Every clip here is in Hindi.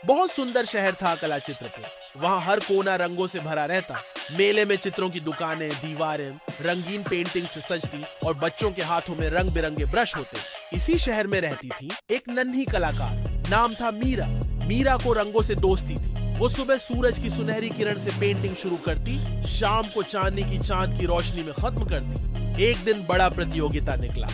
बहुत सुंदर शहर था कला चित्रपुर। वहाँ हर कोना रंगों से भरा रहता। मेले में चित्रों की दुकानें, दीवारें रंगीन पेंटिंग से सजती और बच्चों के हाथों में रंग बिरंगे ब्रश होते। इसी शहर में रहती थी एक नन्ही कलाकार, नाम था मीरा। मीरा को रंगों से दोस्ती थी। वो सुबह सूरज की सुनहरी किरण से पेंटिंग शुरू करती, शाम को चांदनी की चांद की रोशनी में खत्म करती। एक दिन बड़ा प्रतियोगिता निकला,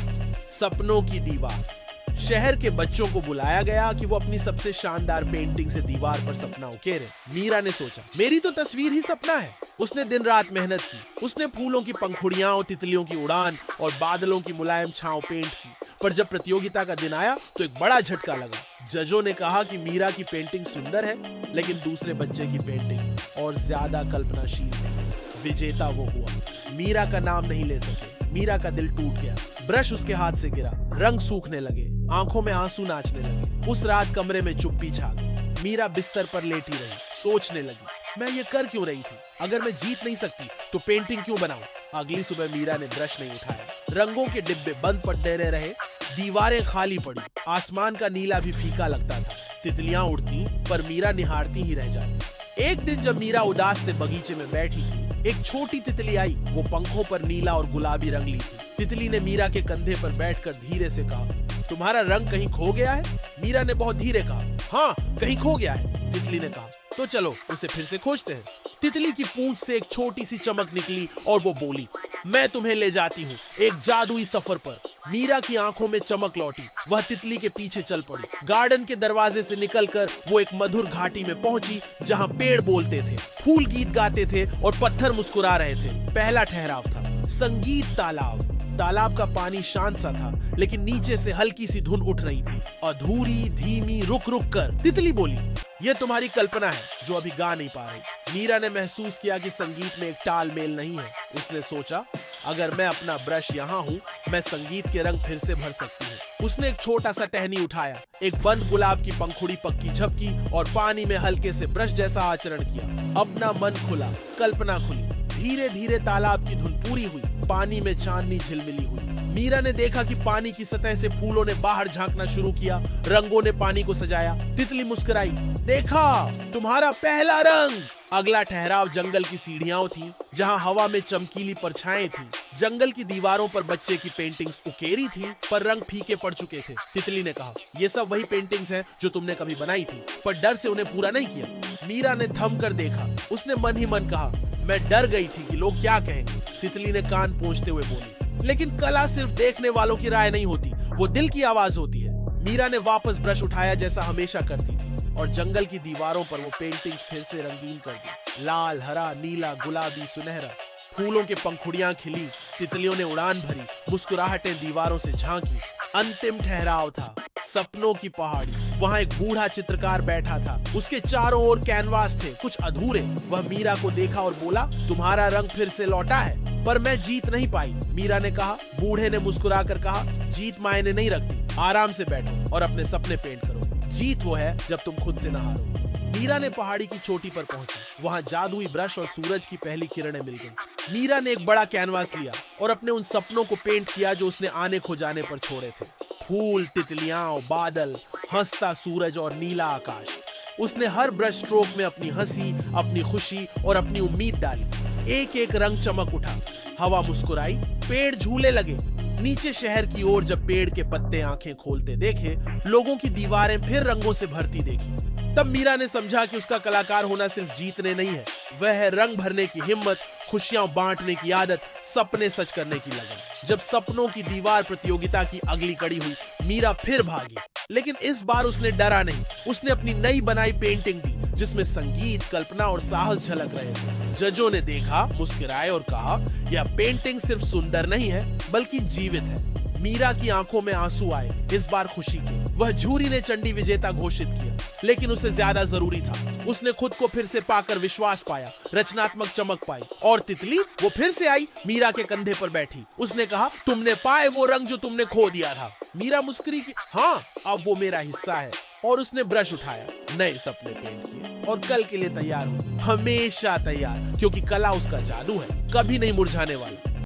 सपनों की दीवार। शहर के बच्चों को बुलाया गया कि वो अपनी सबसे शानदार पेंटिंग से दीवार पर सपना उकेरे। मीरा ने सोचा, मेरी तो तस्वीर ही सपना है। उसने दिन रात मेहनत की। उसने फूलों की पंखुड़ियां और तितलियों की उड़ान और बादलों की मुलायम छांव पेंट की। पर जब प्रतियोगिता का दिन आया तो एक बड़ा झटका लगा। जजों ने कहा कि मीरा की पेंटिंग सुंदर है, लेकिन दूसरे बच्चे की पेंटिंग और ज्यादा कल्पनाशील थी। विजेता वो हुआ। मीरा का नाम नहीं ले सके। मीरा का दिल टूट गया। ब्रश उसके हाथ से गिरा, रंग सूखने लगे, आंखों में आंसू नाचने लगे। उस रात कमरे में चुप्पी छा गई। मीरा बिस्तर पर लेटी रही, सोचने लगी, मैं ये कर क्यों रही थी? अगर मैं जीत नहीं सकती तो पेंटिंग क्यों बनाऊं? अगली सुबह मीरा ने ब्रश नहीं उठाया। रंगों के डिब्बे बंद पड़े रहे, दीवारें खाली पड़ी, आसमान का नीला भी फीका लगता था। तितलियां उड़ती पर मीरा निहारती ही रह जाती। एक दिन जब मीरा उदास से बगीचे में बैठी थी, एक छोटी तितली आई। वो पंखों पर नीला और गुलाबी रंग ली थी। तितली ने मीरा के कंधे पर बैठकर धीरे से कहा, तुम्हारा रंग कहीं खो गया है? मीरा ने बहुत धीरे कहा, हाँ कहीं खो गया है। तितली ने कहा, तो चलो उसे फिर से खोजते हैं। तितली की पूंछ से एक छोटी सी चमक निकली और वो बोली, मैं तुम्हें ले जाती हूँ एक जादुई सफर पर। मीरा की आंखों में चमक लौटी। वह तितली के पीछे चल पड़ी। गार्डन के दरवाजे से निकलकर वो एक मधुर घाटी में पहुंची, जहां पेड़ बोलते थे, फूल गीत गाते थे और पत्थर मुस्कुरा रहे थे। पहला ठहराव था संगीत तालाब। तालाब का पानी शांत सा था, लेकिन नीचे से हल्की सी धुन उठ रही थी, अधूरी, धीमी, रुक रुक कर। तितली बोली, यह तुम्हारी कल्पना है जो अभी गा नहीं पा रही। मीरा ने महसूस किया कि संगीत में एक ताल मेल नहीं है। उसने सोचा, अगर मैं अपना ब्रश यहाँ हूँ, मैं संगीत के रंग फिर से भर सकती हूँ। उसने एक छोटा सा टहनी उठाया, एक बंद गुलाब की पंखुड़ी पक्की झपकी और पानी में हल्के से ब्रश जैसा आचरण किया। अपना मन खुला, कल्पना खुली। धीरे धीरे तालाब की धुन पूरी हुई। पानी में चांदनी झिलमिली हुई। मीरा ने देखा कि पानी की सतह से फूलों ने बाहर झांकना शुरू किया, रंगों ने पानी को सजाया। तितली मुस्कुराई, देखा तुम्हारा पहला रंग। अगला ठहराव जंगल की सीढ़ियां थी, जहां हवा में चमकीली परछाएं थी। जंगल की दीवारों पर बच्चे की पेंटिंग्स उकेरी थी, पर रंग फीके पड़ चुके थे। तितली ने कहा, ये सब वही पेंटिंग्स हैं जो तुमने कभी बनाई थी, पर डर से उन्हें पूरा नहीं किया। मीरा ने थम कर देखा। उसने मन ही मन कहा, मैं डर गई थी कि लोग क्या कहेंगे। तितली ने कान पोंछते हुए बोली, लेकिन कला सिर्फ देखने वालों की राय नहीं होती, वो दिल की आवाज होती है। मीरा ने वापस ब्रश उठाया जैसा हमेशा करती थी, और जंगल की दीवारों पर वो पेंटिंग्स फिर से रंगीन कर दी। लाल, हरा, नीला, गुलाबी, सुनहरा। फूलों के पंखुड़ियां खिली, तितलियों ने उड़ान भरी, मुस्कुराहटें दीवारों से झांकी। अंतिम ठहराव था सपनों की पहाड़ी। वहाँ एक बूढ़ा चित्रकार बैठा था। उसके चारों ओर कैनवास थे, कुछ अधूरे। वह मीरा को देखा और बोला, तुम्हारा रंग फिर से लौटा है, पर मैं जीत नहीं पाई। मीरा ने कहा। बूढ़े ने मुस्कुरा कर कहा, जीत मायने नहीं रखती, आराम से बैठो और अपने सपने पेंट करो। जीत वो है जब तुम खुद से न हारो। मीरा ने पहाड़ी की चोटी पर पहुंची। वहां जादुई ब्रश और सूरज की पहली किरणें मिल गईं। मीरा ने एक बड़ा कैनवास लिया और अपने उन सपनों को पेंट किया जो उसने आने खो जाने पर छोड़े थे। फूल, तितलियां, बादल, हंसता सूरज और नीला आकाश। उसने हर ब्रश स्ट्रोक में अपनी हंसी, अपनी खुशी और अपनी उम्मीद डाली। एक एक रंग चमक उठा। हवा मुस्कुराई, पेड़ झूले लगे। नीचे शहर की ओर जब पेड़ के पत्ते आंखें खोलते देखे, लोगों की दीवारें फिर रंगों से भरती देखी। तब मीरा ने समझा कि उसका कलाकार होना सिर्फ जीतने नहीं है, वह है रंग भरने की हिम्मत, खुशियां बांटने की आदत, सपने सच करने की लगन। जब सपनों की दीवार प्रतियोगिता की अगली कड़ी हुई, मीरा फिर भागी, लेकिन इस बार उसने डरा नहीं। उसने अपनी नई बनाई पेंटिंग दी, जिसमें संगीत, कल्पना और साहस झलक रहे थे। जजों ने देखा, मुस्कुराए और कहा, यह पेंटिंग सिर्फ सुंदर नहीं है, बल्कि जीवित है। मीरा की आंखों में आंसू आए, इस बार खुशी के। वह झूरी ने चंडी विजेता घोषित किया, लेकिन उसे ज्यादा जरूरी था। उसने खुद को फिर से पाकर विश्वास पाया, रचनात्मक चमक पाई। और तितली, वो फिर से आई, मीरा के कंधे पर बैठी। उसने कहा, तुमने पाए वो रंग जो तुमने खो दिया था। मीरा मुस्कुरी की, हाँ अब वो मेरा हिस्सा है। और उसने ब्रश उठाया, नए सपने पेंट किए और कल के लिए तैयार हुई। हमेशा तैयार, क्योंकि कला उसका जादू है, कभी नहीं मुरझाने वाला।